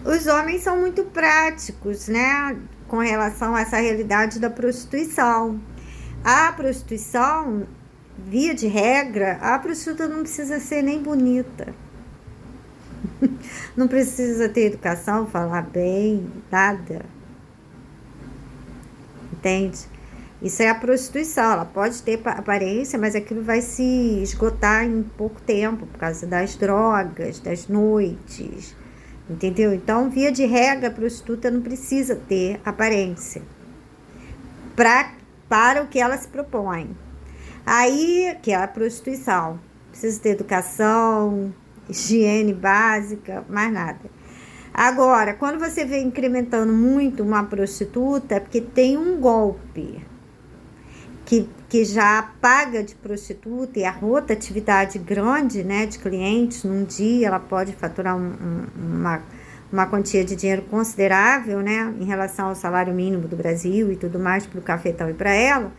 Os homens são muito práticos, né, com relação a essa realidade da prostituição. A prostituição, via de regra, a prostituta não precisa ser nem bonita, não precisa ter educação, falar bem, nada, entende? Isso é a prostituição, ela pode ter aparência, mas aquilo vai se esgotar em pouco tempo, por causa das drogas, das noites, entendeu? Então, via de regra, a prostituta não precisa ter aparência para o que ela se propõe. Aí, que é a prostituição, precisa ter educação, higiene básica, mais nada. Agora, quando você vê incrementando muito uma prostituta, é porque tem um golpe que já paga de prostituta e a rotatividade grande, né, de clientes. Num dia ela pode faturar uma quantia de dinheiro considerável, né, em relação ao salário mínimo do Brasil e tudo mais, para o cafetão e para ela.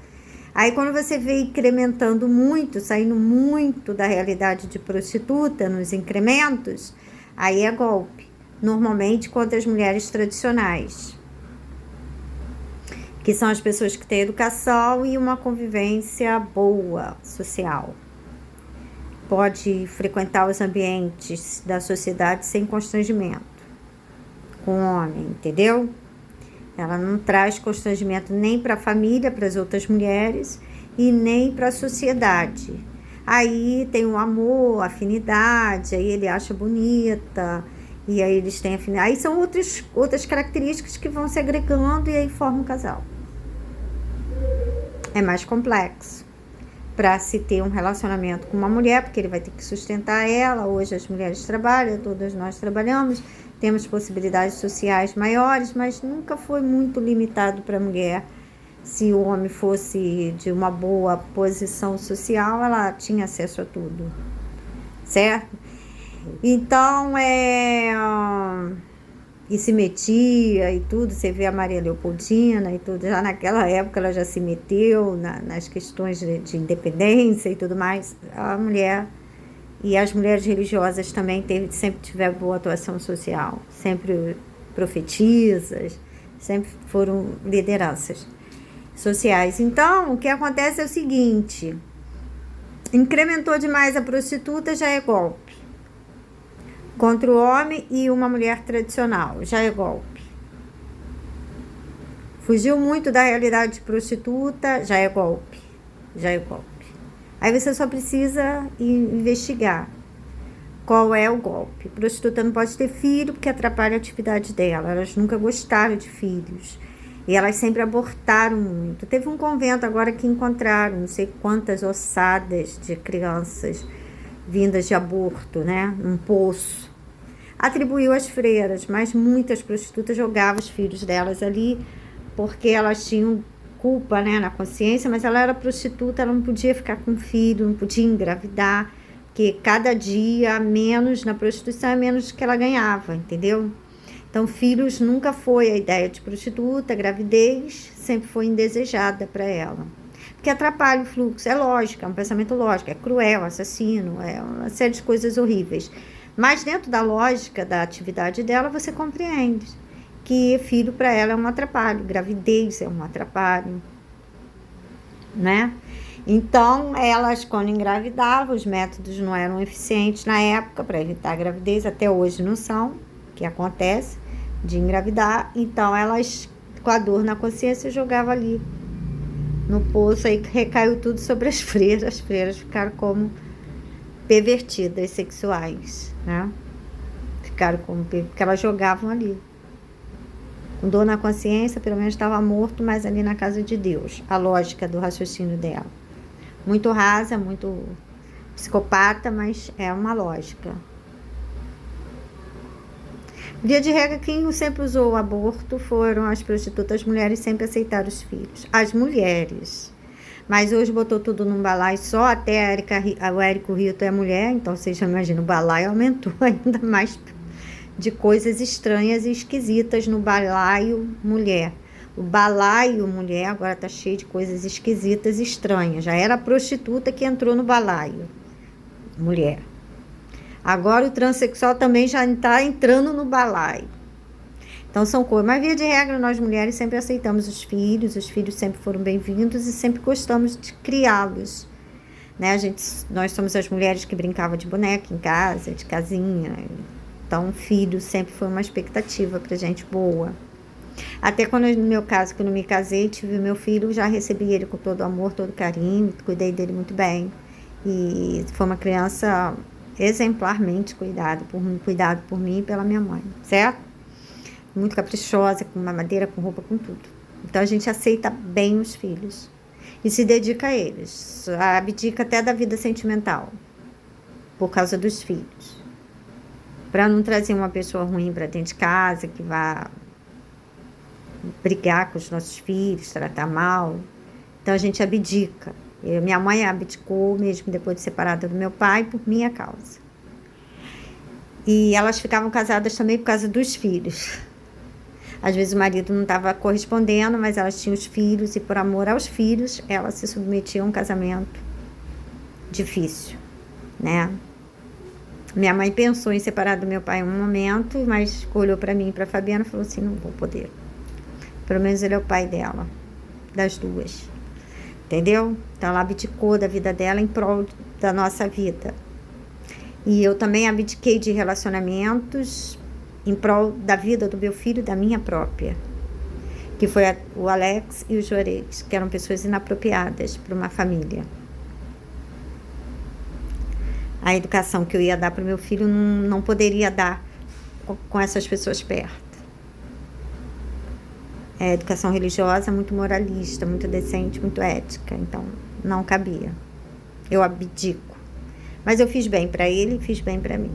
Aí quando você vê incrementando muito, saindo muito da realidade de prostituta nos incrementos, aí é golpe, normalmente contra as mulheres tradicionais, que são as pessoas que têm educação e uma convivência boa, social. Pode frequentar os ambientes da sociedade sem constrangimento com o homem, entendeu? Ela não traz constrangimento nem para a família, para as outras mulheres, e nem para a sociedade. Aí tem o amor, a afinidade, aí ele acha bonita, e aí eles têm afinidade. Aí são outras características que vão se agregando e aí formam um casal. É mais complexo para se ter um relacionamento com uma mulher, porque ele vai ter que sustentar ela. Hoje as mulheres trabalham, todas nós trabalhamos, temos possibilidades sociais maiores, mas nunca foi muito limitado para a mulher. Se o homem fosse de uma boa posição social, ela tinha acesso a tudo, certo? Então, e se metia e tudo, você vê a Maria Leopoldina e tudo, já naquela época ela já se meteu nas questões de independência e tudo mais. A mulher, e as mulheres religiosas também sempre tiveram boa atuação social, sempre profetisas, sempre foram lideranças sociais. Então, o que acontece é o seguinte: incrementou demais a prostituta, já é golpe. Contra o homem e uma mulher tradicional, já é golpe. Fugiu muito da realidade de prostituta, já é golpe. Já é golpe. Aí você só precisa investigar qual é o golpe. Prostituta não pode ter filho porque atrapalha a atividade dela. Elas nunca gostaram de filhos. E elas sempre abortaram muito. Teve um convento agora que encontraram não sei quantas ossadas de crianças vindas de aborto, né? Um poço. Atribuiu às freiras, mas muitas prostitutas jogavam os filhos delas ali porque elas tinham culpa, né, na consciência, mas ela era prostituta, ela não podia ficar com filho, não podia engravidar, porque cada dia menos na prostituição é menos que ela ganhava, entendeu? Então, filhos nunca foi a ideia de prostituta, gravidez sempre foi indesejada para ela. Porque atrapalha o fluxo, é lógico, é um pensamento lógico, é cruel, assassino, é uma série de coisas horríveis. Mas dentro da lógica da atividade dela, você compreende que filho para ela é um atrapalho, gravidez é um atrapalho, né? Então, elas, quando engravidavam, os métodos não eram eficientes na época para evitar a gravidez, até hoje não são, que acontece, de engravidar. Então, elas, com a dor na consciência, jogavam ali no poço, aí recaiu tudo sobre as freiras ficaram como pervertidas sexuais, né? Ficaram como, porque elas jogavam ali. Com dor na consciência, pelo menos estava morto, mas ali na casa de Deus. A lógica do raciocínio dela. Muito rasa, muito psicopata, mas é uma lógica. Via de regra, quem sempre usou o aborto foram as prostitutas. As mulheres sempre aceitaram os filhos. As mulheres. Mas hoje botou tudo num balaio só, até o Érico Rito é mulher, então você já imagina, o balaio aumentou ainda mais de coisas estranhas e esquisitas no balaio mulher. O balaio mulher agora tá cheio de coisas esquisitas e estranhas. Já era a prostituta que entrou no balaio mulher. Agora o transexual também já está entrando no balaio. Então são coisas. Mas via de regra, nós mulheres sempre aceitamos os filhos sempre foram bem-vindos e sempre gostamos de criá-los. Né? Nós somos as mulheres que brincavam de boneca em casa, de casinha. Então, filho sempre foi uma expectativa pra gente boa. Até quando, no meu caso, que eu não me casei, tive meu filho, já recebi ele com todo amor, todo carinho, cuidei dele muito bem. E foi uma criança exemplarmente cuidado por mim e pela minha mãe, certo? Muito caprichosa, com mamadeira, com roupa, com tudo. Então a gente aceita bem os filhos e se dedica a eles, abdica até da vida sentimental por causa dos filhos, para não trazer uma pessoa ruim para dentro de casa que vá brigar com os nossos filhos, tratar mal. Então a gente abdica. Minha mãe abdicou mesmo depois de separada do meu pai por minha causa. E elas ficavam casadas também por causa dos filhos. Às vezes o marido não estava correspondendo, mas elas tinham os filhos e por amor aos filhos, elas se submetiam a um casamento difícil, né? Minha mãe pensou em separar do meu pai em um momento, mas olhou para mim e para a Fabiana e falou assim, não vou poder. Pelo menos ele é o pai dela, das duas. Entendeu? Então ela abdicou da vida dela em prol da nossa vida. E eu também abdiquei de relacionamentos em prol da vida do meu filho e da minha própria. Que foi o Alex e o Juarez, que eram pessoas inapropriadas para uma família. A educação que eu ia dar para o meu filho não poderia dar com essas pessoas perto. É educação religiosa muito moralista, muito decente, muito ética. Então, não cabia. Eu abdico. Mas eu fiz bem para ele e fiz bem para mim.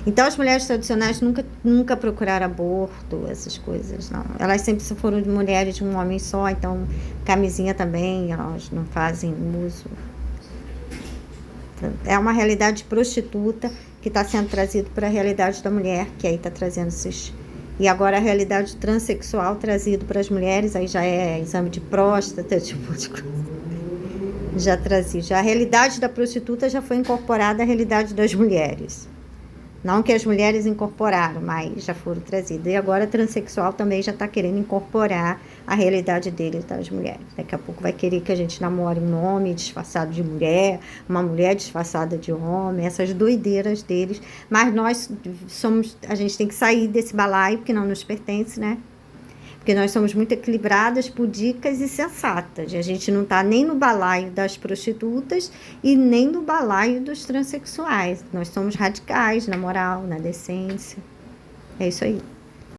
Então, as mulheres tradicionais nunca procuraram aborto, essas coisas, não. Elas sempre foram de mulheres de um homem só, então, camisinha também, elas não fazem uso. É uma realidade prostituta que está sendo trazido para a realidade da mulher, que aí está trazendo esses... E agora a realidade transexual trazido para as mulheres, aí já é exame de próstata, tipo de coisa. Já trazia. Já a realidade da prostituta já foi incorporada à realidade das mulheres. Não que as mulheres incorporaram, mas já foram trazidas. E agora a transexual também já está querendo incorporar a realidade deles, das mulheres. Daqui a pouco vai querer que a gente namore um homem disfarçado de mulher, uma mulher disfarçada de homem, essas doideiras deles. Mas nós a gente tem que sair desse balaio, porque não nos pertence, né? Porque nós somos muito equilibradas, pudicas e sensatas. E a gente não está nem no balaio das prostitutas e nem no balaio dos transexuais. Nós somos radicais na moral, na decência. É isso aí.